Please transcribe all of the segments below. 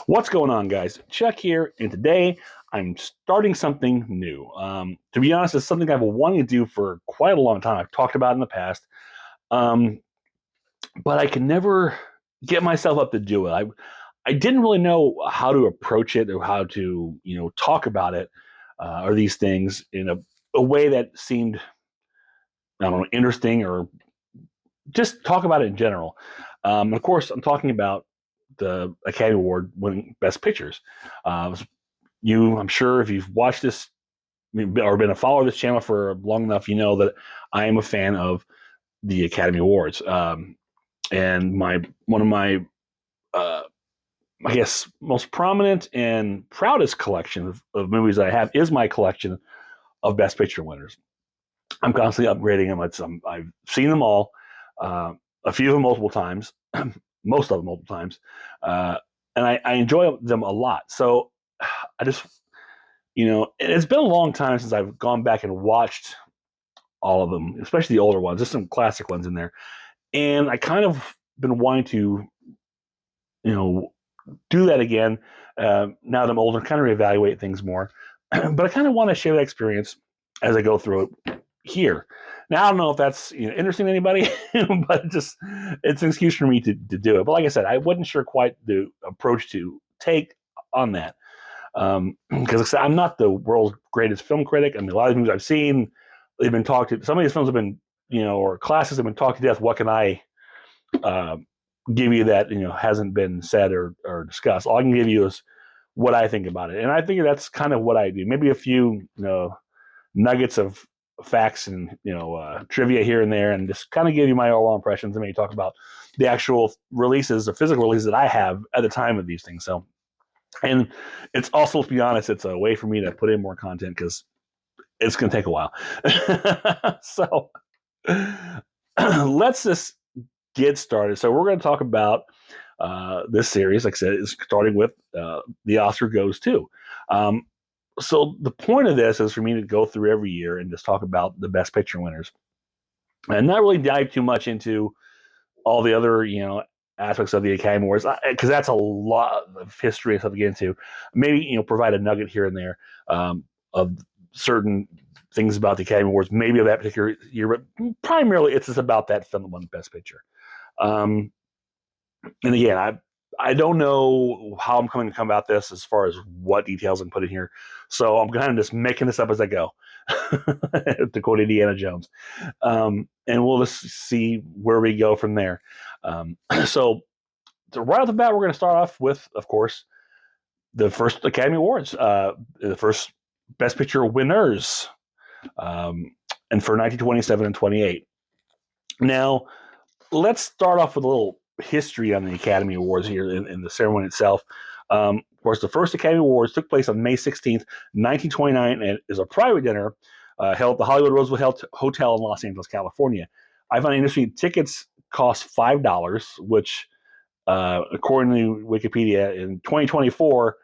What's going on, guys? Chuck here, and today I'm starting something new. To be honest, it's something I've been wanting to do for quite a long time. I've talked about it in the past, um, but I can never get myself up to do it. I didn't really know how to approach it or how to talk about it or these things in a way that seemed, I don't know, interesting, or just talk about it in general. Of course, I'm talking about the Academy Award winning Best Pictures. I'm sure if you've watched this or been a follower of this channel for long enough, you know that I am a fan of the Academy Awards. And one of my, uh, I guess, most prominent and proudest collection of movies that I have is my collection of Best Picture winners. I'm constantly upgrading them. I've seen them all, uh, a few of them multiple times, most of them multiple times, and I enjoy them a lot. So I just, it's been a long time since I've gone back and watched all of them, especially the older ones. There's some classic ones in there, and I kind of been wanting to, you know, do that again. Now that I'm older, kind of reevaluate things more, but I kind of want to share that experience as I go through it here. Now I don't know if that's interesting to anybody, but it's an excuse for me to do it. But like I said, I wasn't sure quite the approach to take on that. Because I'm not the world's greatest film critic. I mean, a lot of the movies I've seen, they've been talked to. Some of these films have been, or classes have been talked to death. What can I uh, give you that hasn't been said or discussed? All I can give you is what I think about it, and I think that's kind of what I do. Maybe a few, nuggets of facts and trivia here and there, and just kind of give you my overall impressions, and maybe talk about the actual releases, the physical releases that I have at the time of these things. So. And it's also, to be honest, it's a way for me to put in more content because it's going to take a while. So let's just get started. So we're going to talk about this series. Like I said, is starting with the Oscar Goes To. So the point of this is for me to go through every year and just talk about the Best Picture winners, and not really dive too much into all the other aspects of the Academy Awards, because that's a lot of history and stuff to get into. Maybe provide a nugget here and there of certain things about the Academy Awards, maybe of that particular year, but primarily it's just about that film that won Best Picture. And again, I don't know how I'm going to come about this as far as what details I'm putting here, so I'm kind of just making this up as I go, to quote Indiana Jones. And we'll just see where we go from there. So right off the bat, we're going to start off with, of course, the first Academy Awards, the first Best Picture winners, and for 1927 and 28. Now, let's start off with a little history on the Academy Awards here in the ceremony itself. Of course, the first Academy Awards took place on May 16th, 1929, and is a private dinner held at the Hollywood Roosevelt Hotel in Los Angeles, California. I found interesting, tickets cost $5, which, according to Wikipedia, in 2024,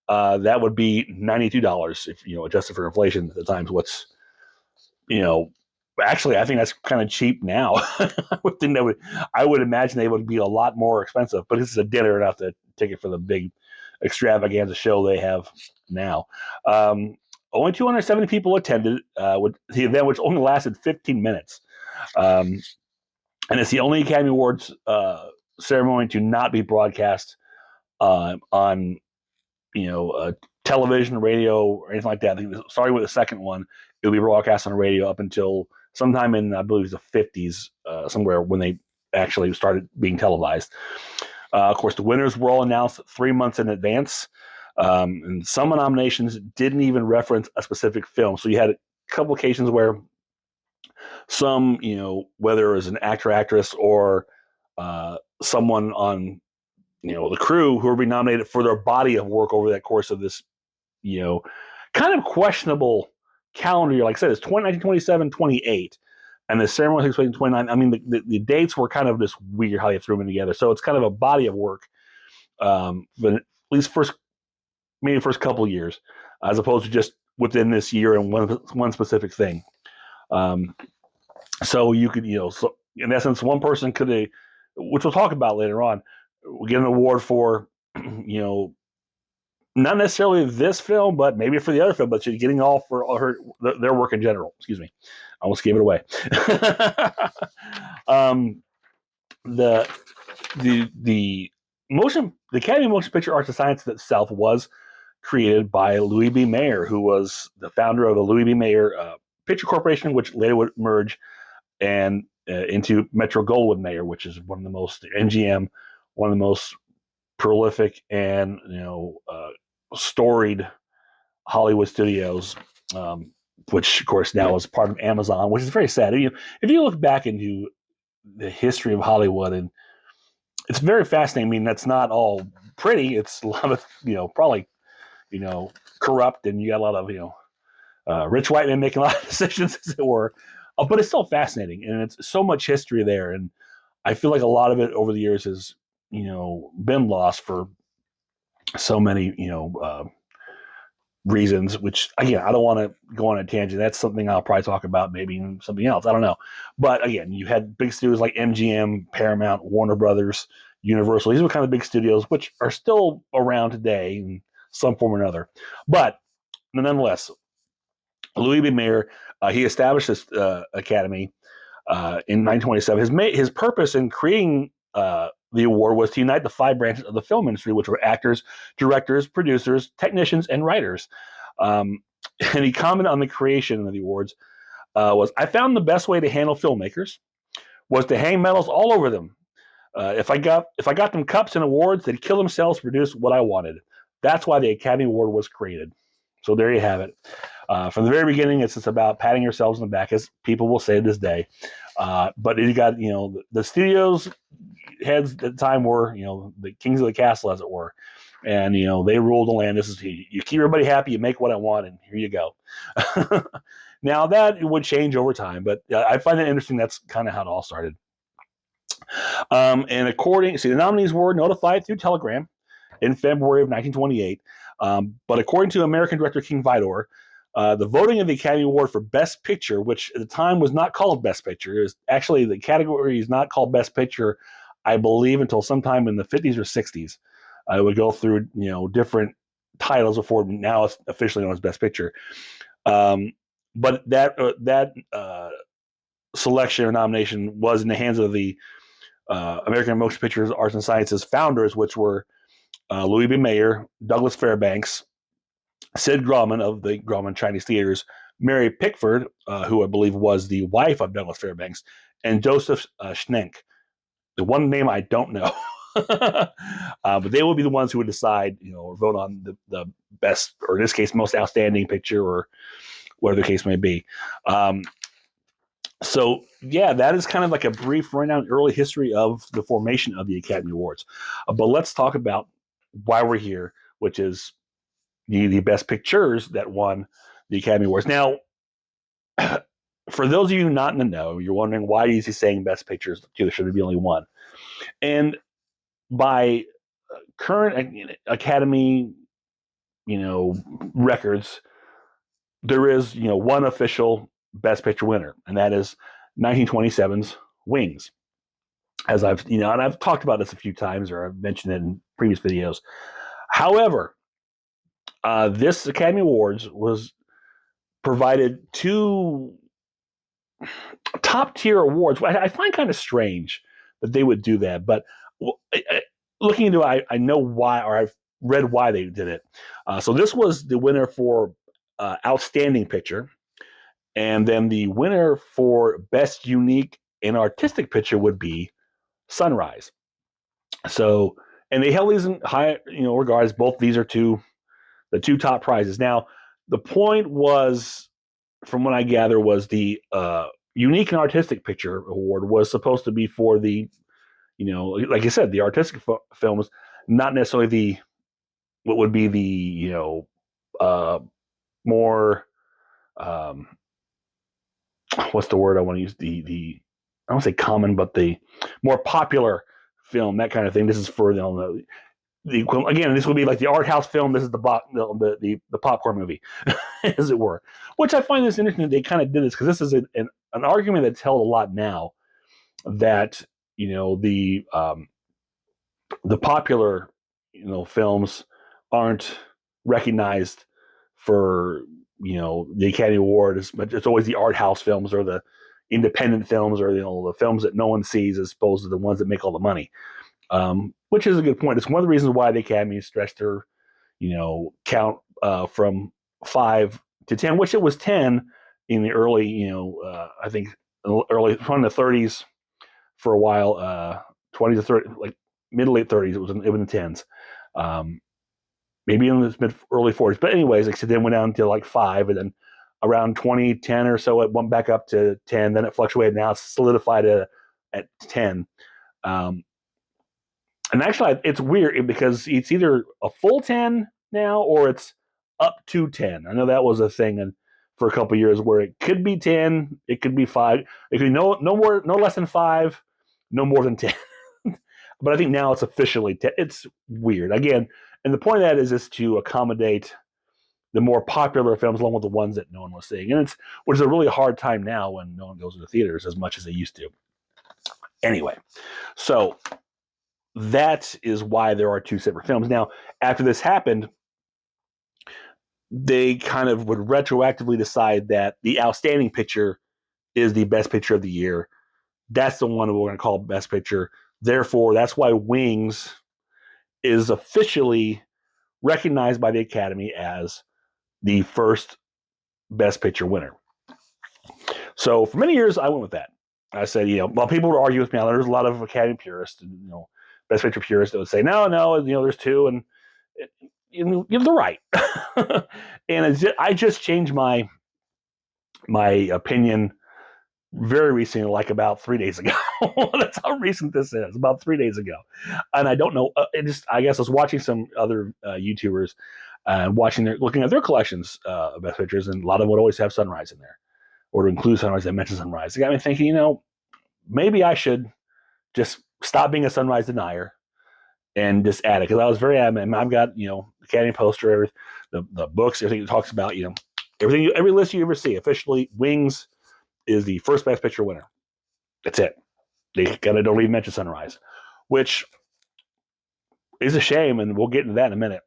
that would be $92 if adjusted for inflation at the times. What's actually, I think that's kind of cheap now. I would imagine they would be a lot more expensive, but this is a dinner, not the ticket for the big extravaganza show they have now. Only 270 people attended with the event, which only lasted 15 minutes. And it's the only Academy Awards ceremony to not be broadcast on television, radio, or anything like that. I think starting with the second one, it'll be broadcast on the radio up until sometime in, I believe, the 50s, somewhere when they actually started being televised. Of course, the winners were all announced 3 months in advance, and some nominations didn't even reference a specific film. So you had a couple occasions where some, whether it was an actor, actress, or someone on the crew who were being nominated for their body of work over that course of this, kind of questionable calendar year. Like I said, it's 1927, 28, and the ceremony takes place in 29. I mean, the dates were kind of this weird how they threw them together. So it's kind of a body of work, but at least maybe first couple of years, as opposed to just within this year and one specific thing. So you could, so in essence, one person could, which we'll talk about later on, get an award for you know, not necessarily this film, but maybe for the other film, but she's getting all for all their work in general. Excuse me, I almost gave it away. um, the the Academy of Motion Picture Arts and Sciences itself was created by Louis B. Mayer, who was the founder of the Louis B. Mayer Picture Corporation, which later would merge and into Metro Goldwyn Mayer, which is one of the most MGM, one of the most prolific and storied Hollywood studios, which of course now is part of Amazon, which is very sad. If you look back into the history of Hollywood, and it's very fascinating. I mean, that's not all pretty. It's a lot of probably corrupt, and you got a lot of rich white men making a lot of decisions, as it were. But it's still fascinating, and it's so much history there, and I feel like a lot of it over the years has been lost for so many reasons. Which again, I don't want to go on a tangent. That's something I'll probably talk about maybe in something else. I don't know, but again, you had big studios like MGM, Paramount, Warner Brothers, Universal. These were kind of big studios which are still around today in some form or another. But nonetheless, Louis B. Mayer, he established this academy in 1927. His purpose in creating the award was to unite the 5 branches of the film industry, which were actors, directors, producers, technicians, and writers. And he commented on the creation of the awards I found the best way to handle filmmakers was to hang medals all over them. If I got them cups and awards, they'd kill themselves to produce what I wanted. That's why the Academy Award was created. So there you have it. From the very beginning, it's just about patting yourselves on the back, as people will say to this day. But you got the studios heads at the time were the kings of the castle, as it were, and they ruled the land. This is you keep everybody happy, you make what I want, and here you go. Now that would change over time, but I find it interesting. That's kind of how it all started. And the nominees were notified through telegram in February of 1928. But according to American director King Vidor, the voting of the Academy Award for Best Picture, which at the time was not called Best Picture, is actually the category is not called Best Picture, I believe, until sometime in the 50s or 60s. It would go through different titles before now it's officially known as Best Picture. But that selection or nomination was in the hands of the American Motion Picture Arts and Sciences founders, which were Louis B. Mayer, Douglas Fairbanks, Sid Grauman of the Grauman Chinese Theaters, Mary Pickford, who I believe was the wife of Douglas Fairbanks, and Joseph Schenck. The one name I don't know. But they will be the ones who would decide, or vote on the best, or in this case, most outstanding picture, or whatever the case may be. So, yeah, that is kind of like a brief rundown, early history of the formation of the Academy Awards. But let's talk about why we're here, which is the best pictures that won the Academy Awards. Now, for those of you not in the know, you're wondering why is he saying best pictures? There should be only one. And by current Academy, records, there is, one official best picture winner, and that is 1927's Wings. As and I've talked about this a few times, or I've mentioned it in previous videos. However, this Academy Awards was provided 2 top tier awards. I find kind of strange that they would do that, but looking into it, I know why, or I've read why they did it. So this was the winner for Outstanding Picture, and then the winner for Best Unique and Artistic Picture would be Sunrise. So, and they held these in high, regards. Both these are the 2 top prizes. Now, the point was, from what I gather, was the Unique and Artistic Picture Award was supposed to be for the, like I said, the artistic films, not necessarily what would be the, more, what's the word I want to use? I don't say common, but the more popular film, that kind of thing. This is for the equivalent. Again, this would be like the art house film. This is the popcorn movie, as it were. Which I find this interesting that they kind of did this, because this is an argument that's held a lot now, that the popular films aren't recognized for the Academy Award as much. It's always the art house films or the independent films or the films that no one sees as opposed to the ones that make all the money. Which is a good point. It's one of the reasons why the Academy stretched their count from 5 to 10, which it was 10 in the early I think early from the 30s for a while, 20 to 30, like mid to late 30s. It was in the 10s. Maybe in the mid early 40s. But anyways, like I said, then went down to like 5, and then around 2010 or so, it went back up to 10. Then it fluctuated. Now it's solidified at 10. And actually, it's weird because it's either a full 10 now or it's up to 10. I know that was a thing for a couple of years where it could be 10, it could be 5, it could be no less than 5, no more than 10. But I think now it's officially 10. It's weird. Again, and the point of that is to accommodate the more popular films along with the ones that no one was seeing. And which is a really hard time now when no one goes to the theaters as much as they used to. Anyway, so that is why there are 2 separate films. Now, after this happened, they kind of would retroactively decide that the outstanding picture is the best picture of the year. That's the one we're going to call best picture. Therefore, that's why Wings is officially recognized by the Academy as the first best picture winner. So for many years, I went with that. I said, while people would argue with me, there's a lot of Academy purists and, best picture purists that would say, no, there's 2, and they're right. And I just changed my opinion very recently, like about 3 days ago. That's how recent this is, about 3 days ago. And I don't know, I guess I was watching some other YouTubers looking at their collections of best pictures, and a lot of them would always have Sunrise in there, or to include Sunrise. They mentioned Sunrise. It got me thinking, maybe I should just stop being a Sunrise denier and just add it, because I was very adamant. I've got the Academy poster, the books, everything it talks about, everything, every list you ever see. Officially, Wings is the first best picture winner. That's it. They don't even mention Sunrise, which is a shame, and we'll get into that in a minute.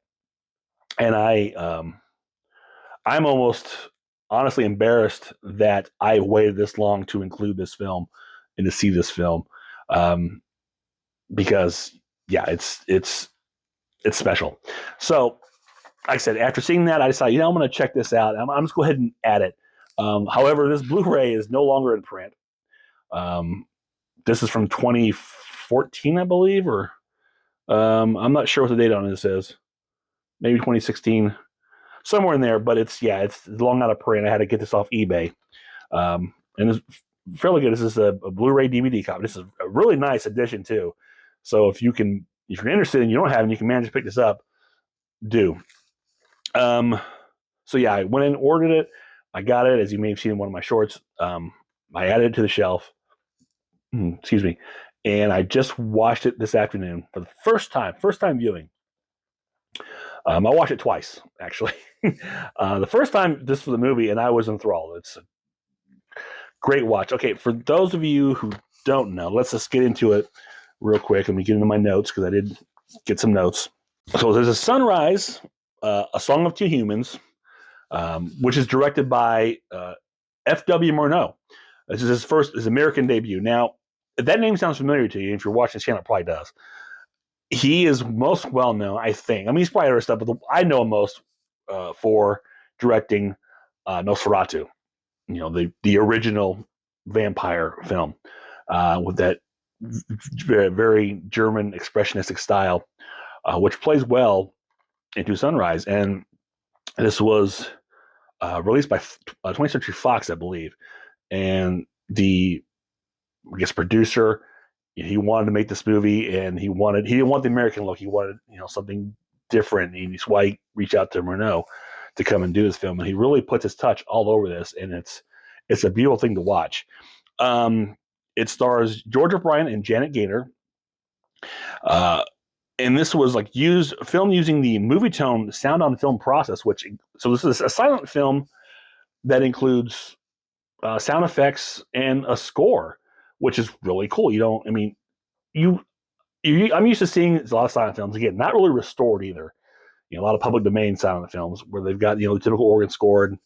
And I'm almost honestly embarrassed that I waited this long to include this film and to see this film, because it's special. So, like I said, after seeing that, I decided, I'm going to check this out. I'm just go ahead and add it. However, this Blu-ray is no longer in print. This is from 2014, I believe, or I'm not sure what the date on this is. Maybe 2016, somewhere in there. But it's long out of print. I had to get this off eBay, and it's fairly good. This is a Blu-ray DVD copy. This is a really nice edition too. So if you're interested and you don't have it, and you can manage to pick this up, do. So I went in and ordered it. I got it, as you may have seen in one of my shorts. I added it to the shelf. Excuse me. And I just watched it this afternoon for the first time viewing. I watched it twice, actually. The first time, this was the movie, and I was enthralled. It's a great watch. Okay, for those of you who don't know, let's just get into it real quick. Let me get into my notes, because I did get some notes. So there's a Sunrise, A Song of Two Humans, which is directed by F.W. Murnau. This is his American debut. Now, if that name sounds familiar to you, if you're watching this channel, it probably does. He is most well known, I think. I mean, he's probably other stuff, but I know him most for directing Nosferatu, the original vampire film, with that very, very German expressionistic style, which plays well into Sunrise. And this was released by 20th Century Fox, I believe. And the producer, he wanted to make this movie, and he didn't want the American look. He wanted something different. And that's why he reached out to Murnau to come and do this film. And he really puts his touch all over this, and it's a beautiful thing to watch. It stars George O'Brien and Janet Gaynor. And this was filmed using the Movietone sound on film process, so this is a silent film that includes sound effects and a score, which is really cool. I'm used to seeing a lot of silent films, again, not really restored either. A lot of public domain silent films where they've got the typical organ score, and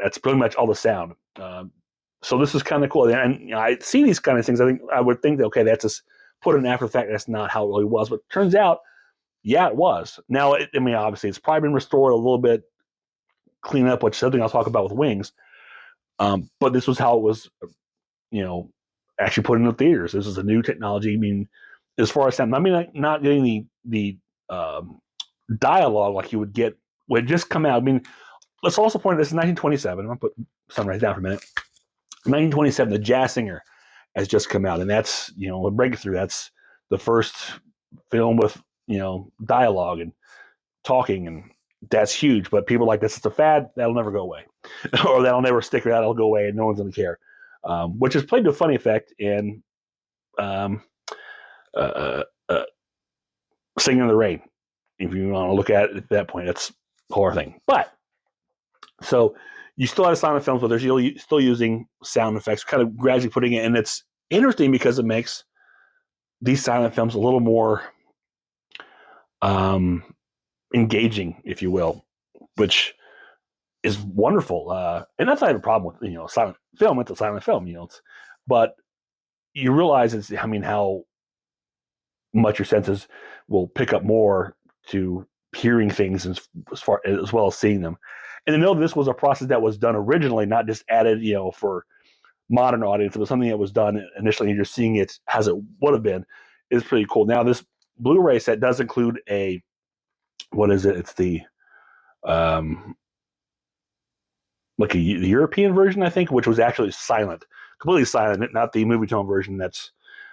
that's pretty much all the sound. So this is kind of cool, and I see these kind of things. I would think that, okay, that's just put in after the fact. That's not how it really was, but it turns out, yeah, it was. Now, obviously, it's probably been restored a little bit, clean up, which is something I'll talk about with Wings. But this was how it was, actually put in the theaters. This is a new technology. I mean, as far as sound, not getting the dialogue like you would get when it just come out. I mean, let's also point out this is 1927. I'm gonna put Sunrise down for a minute. 1927, The Jazz Singer has just come out, and that's a breakthrough. That's the first film with dialogue and talking, and that's huge. But people are like, this is a fad, that'll never go away, or that'll never stick, or that'll go away, and no one's gonna care. Which has played to a funny effect in um, uh, uh, Singing in the Rain. If you want to look at it at that point, it's a horror thing. But so you still have silent films, but they're still using sound effects, kind of gradually putting it, and it's interesting because it makes these silent films a little more engaging, if you will, which is wonderful. And that's not a problem with silent film. It's a silent film, but you realize how much your senses will pick up more to hearing things as well as seeing them. And to know this was a process that was done originally, not just added, for modern audience. It was something that was done initially, and you're seeing it as it would have been, is pretty cool. Now, this Blu-ray set does include what is it? It's the the European version, I think, which was actually silent, completely silent, not the movie tone version that's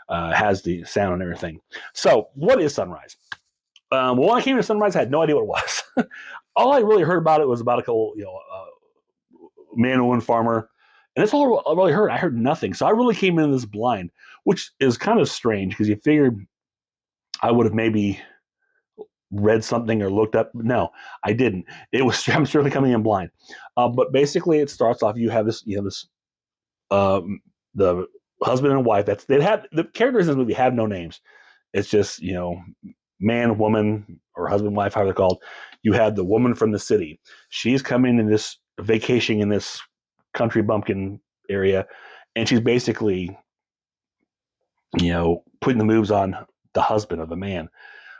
has the sound and everything. So, what is Sunrise? When I came to Sunrise, I had no idea what it was. All I really heard about it was about a couple, man and woman farmer, and that's all I really heard. I heard nothing, so I really came into this blind, which is kind of strange because you figured I would have maybe read something or looked up. No, I didn't. I'm certainly coming in blind. But basically, it starts off. You have this, the husband and wife. The characters in this movie have no names. It's just man, woman, or husband, wife, however they're called. You have the woman from the city. She's coming in this vacation in this country bumpkin area, and she's basically, putting the moves on the husband or the man.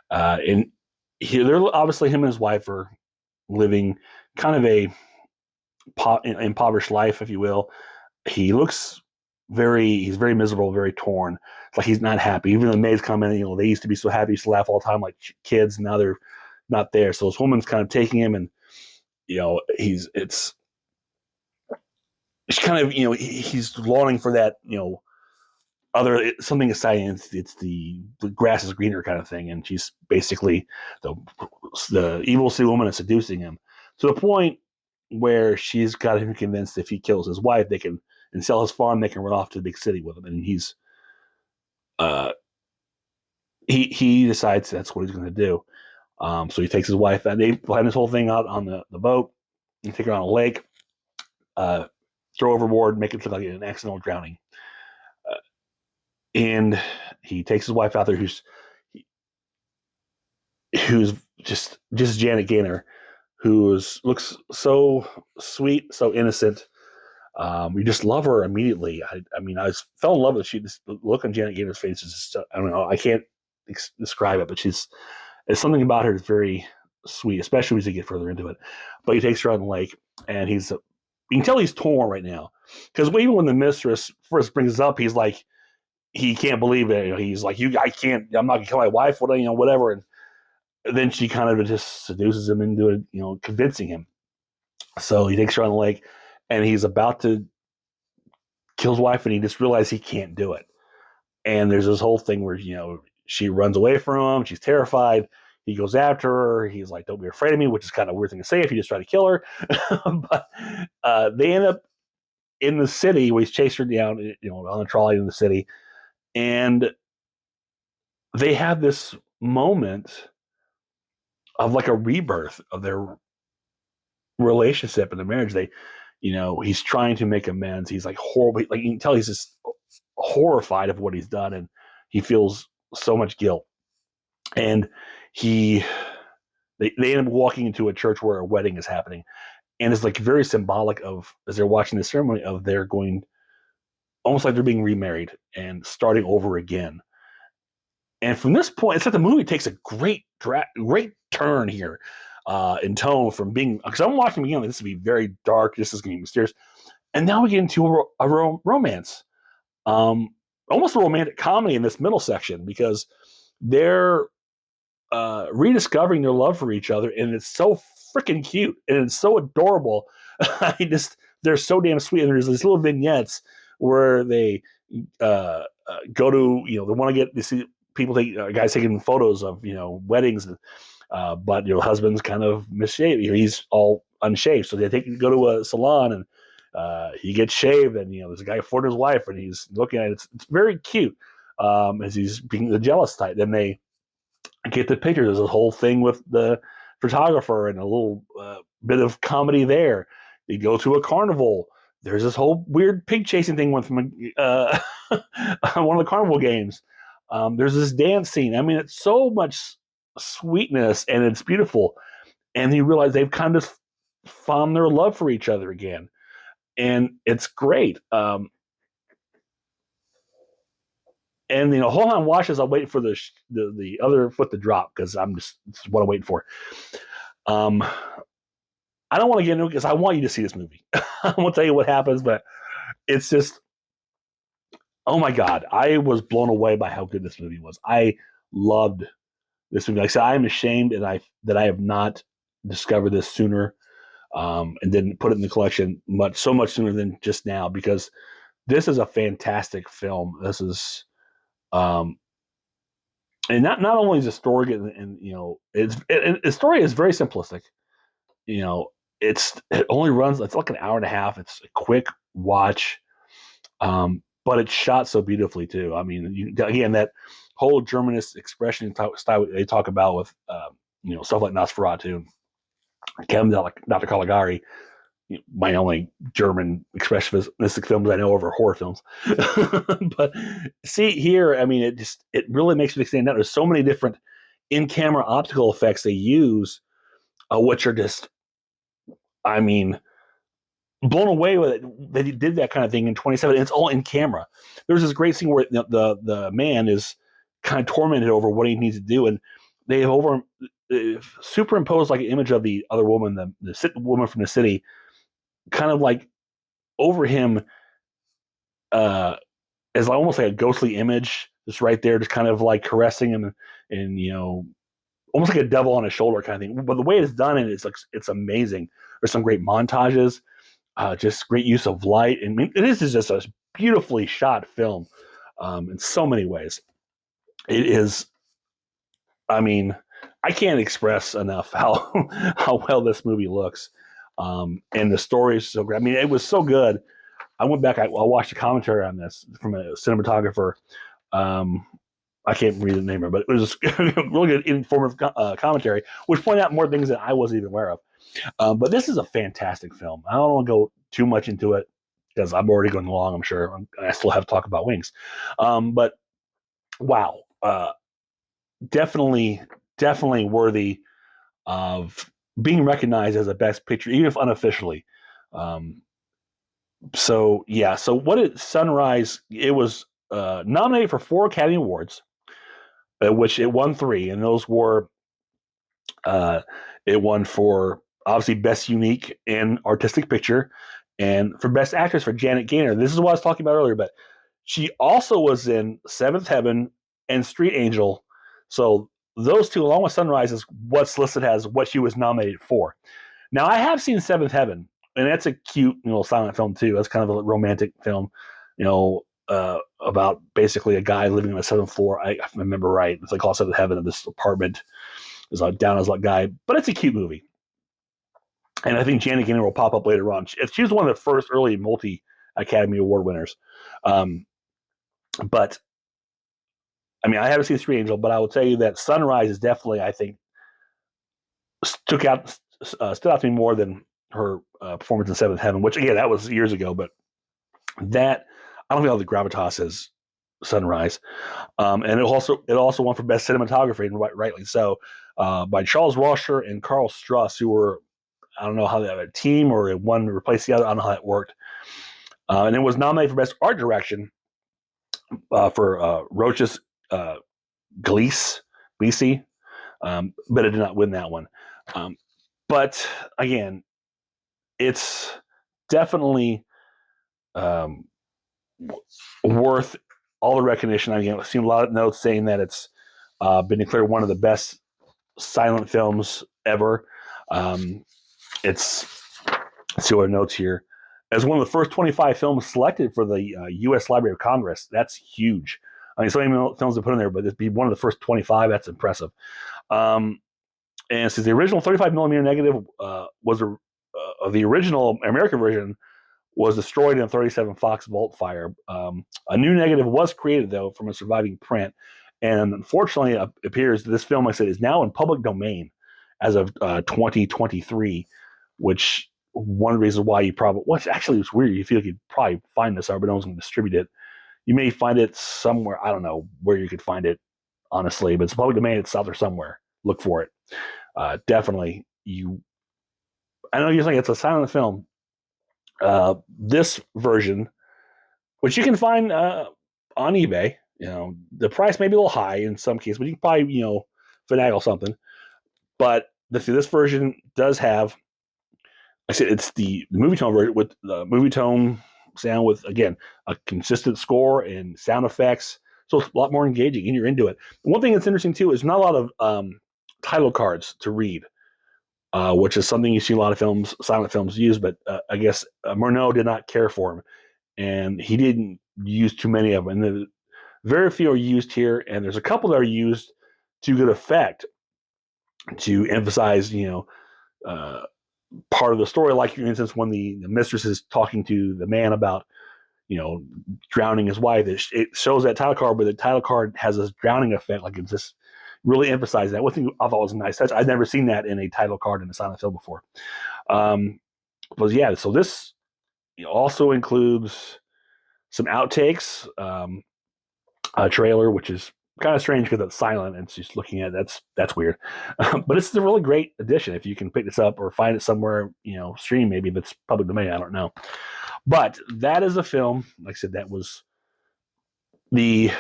And they're obviously, him and his wife are living kind of a impoverished life, if you will. He's very miserable, very torn. It's like he's not happy. Even the maids come in, they used to be so happy, used to laugh all the time like kids. Now they're not there. So this woman's kind of taking him, and he's kind of he's longing for that other something exciting. It's the grass is greener kind of thing, and she's basically the evil sea woman is seducing him to the point where she's got him convinced if he kills his wife, they can and sell his farm, they can run off to the big city with him, and he decides that's what he's going to do. So he takes his wife, and they plan this whole thing out on the boat, and take her on a lake, throw overboard, make it look like an accidental drowning. And he takes his wife out there, who's just Janet Gaynor, who looks so sweet, so innocent. You just love her immediately. I fell in love with the look on Janet Gaynor's face is just, I don't know, I can't describe it, but there's something about her that's very sweet, especially as you get further into it. But he takes her on the lake, and you can tell he's torn right now, because even when the mistress first brings it up, he's like, he can't believe it. He's like, I'm not gonna kill my wife, whatever. And then she kind of just seduces him into it, convincing him. So he takes her on the lake, and he's about to kill his wife, and he just realizes he can't do it. And there's this whole thing where, she runs away from him. She's terrified. He goes after her. He's like, don't be afraid of me, which is kind of a weird thing to say if you just try to kill her. But they end up in the city where he's chased her down, on a trolley in the city. And they have this moment of like a rebirth of their relationship and their marriage. He's trying to make amends. He's like horrible. Like you can tell he's just horrified of what he's done, and he feels so much guilt, and he they end up walking into a church where a wedding is happening, and it's like very symbolic of, as they're watching the ceremony, of they're going almost like they're being remarried and starting over again. And from this point, it's like the movie takes a great turn here in tone from being, because I'm watching again, like, this will be very dark, this is going to be mysterious, and now we get into a romance, um, almost a romantic comedy in this middle section, because they're rediscovering their love for each other, and it's so freaking cute and it's so adorable. I just They're so damn sweet, and there's these little vignettes where they go to, they want to get to see people guys taking photos of weddings, and but husband's kind of misshaved. He's all unshaved, so they go to a salon, and he gets shaved, and there's a guy for his wife, and he's looking at it. It's very cute, as he's being the jealous type. Then they get the picture. There's a whole thing with the photographer and a little bit of comedy there. You go to a carnival. There's this whole weird pig chasing thing from one of the carnival games. There's this dance scene. I mean, it's so much sweetness, and it's beautiful. And you realize they've kind of found their love for each other again, and it's great. And hold on, watch as I wait for the other foot to drop, because this is what I'm waiting for. I don't want to get into it because I want you to see this movie. I won't tell you what happens, but it's just, oh my God, I was blown away by how good this movie was. I loved this movie. Like I said, I am ashamed that I have not discovered this sooner, and didn't put it in the collection so much sooner than just now, because this is a fantastic film. This is, and not only is the story, and the story is very simplistic. It only runs, it's like an hour and a half. It's a quick watch, but it's shot so beautifully too. I mean, again, that whole Germanist expression style they talk about with stuff like Nosferatu, Dr. Caligari. My only German expressionistic films I know are horror films. But see here, I mean, it really makes me stand out. There's so many different in-camera optical effects they use, which are just, I mean, blown away with it. They did that kind of thing in 27. And it's all in camera. There's this great scene where the man is kind of tormented over what he needs to do, and they have superimposed like an image of the other woman, the woman from the city, kind of like over him, as almost like a ghostly image, just right there, just kind of like caressing him, and almost like a devil on his shoulder kind of thing. But the way it's done, and it's amazing. There's some great montages, just great use of light, and this is just a beautifully shot film, in so many ways. It is. I mean, I can't express enough how well this movie looks, and the story is so great. I mean, it was so good. I went back. I watched a commentary on this from a cinematographer. I can't read the name of it, but it was really good informative commentary, which pointed out more things that I wasn't even aware of. But this is a fantastic film. I don't want to go too much into it because I'm already going long, I'm sure. I still have to talk about Wings. But wow. Definitely worthy of being recognized as a best picture, even if unofficially. So what Sunrise, it was nominated for 4 Academy Awards, which it won 3, and those were it won for obviously Best Unique and Artistic Picture, and for Best Actress for Janet Gaynor. This is what I was talking about earlier, but she also was in Seventh Heaven and Street Angel. So those two, along with Sunrise, is what's listed as what she was nominated for. Now, I have seen Seventh Heaven, and that's a cute, silent film too. That's kind of a romantic film, about basically a guy living on the 7th floor. I remember right. It's like called Seventh Heaven, and this apartment is down as a guy, but it's a cute movie. And I think Janet Gaynor will pop up later on. She was one of the first early multi-Academy Award winners. But I mean, I haven't seen Street Angel, but I will tell you that Sunrise is definitely, I think, stood out to me more than her performance in Seventh Heaven, which again, that was years ago. But that, I don't feel the gravitas Sunrise. And it also won for best cinematography, and rightly so, by Charles Washer and Carl Struss, who were, I don't know how they had a team or one replaced the other. I don't know how that worked. And it was nominated for best art direction for Roches Gleese, but it did not win that one. But again, it's definitely worth all the recognition. I've seen a lot of notes saying that it's been declared one of the best silent films ever. It's, let's see what notes here. As one of the first 25 films selected for the U.S. Library of Congress, that's huge. I mean, so many films to put in there, but it'd be one of the first 25. That's impressive. And since the original 35 millimeter negative was the original American version was destroyed in a 37 Fox Volt fire. A new negative was created, though, from a surviving print. And unfortunately, it appears this film, like I said, is now in public domain as of 2023, which one of the reasons why you probably, well, actually, it's weird. You feel like you'd probably find this out, but no one's going to distribute it. You may find it somewhere. I don't know where you could find it, honestly, but it's public domain. It's out there somewhere. Look for it. Definitely. I know you're saying it's a silent film. This version, which you can find on eBay, the price may be a little high in some cases, but you can probably, finagle something. But this version does have, I said, it's the movie tone version with the movie tone sound with, again, a consistent score and sound effects. So it's a lot more engaging and you're into it. One thing that's interesting too is not a lot of title cards to read. Which is something you see a lot of silent films use, but I guess Murnau did not care for them, and he didn't use too many of them. And very few are used here, and there's a couple that are used to good effect to emphasize, part of the story. Like, for instance, when the mistress is talking to the man about, drowning his wife, it shows that title card, but the title card has this drowning effect, like it's just really emphasize that. One thing I thought was a nice touch. I'd never seen that in a title card in a silent film before. But yeah, so this also includes some outtakes, a trailer, which is kind of strange because it's silent and it's just looking at it, that's weird. But it's a really great addition if you can pick this up or find it somewhere, stream maybe that's public domain. I don't know. But that is a film, like I said, that was the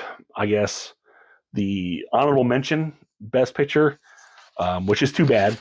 honorable mention Best Picture, which is too bad.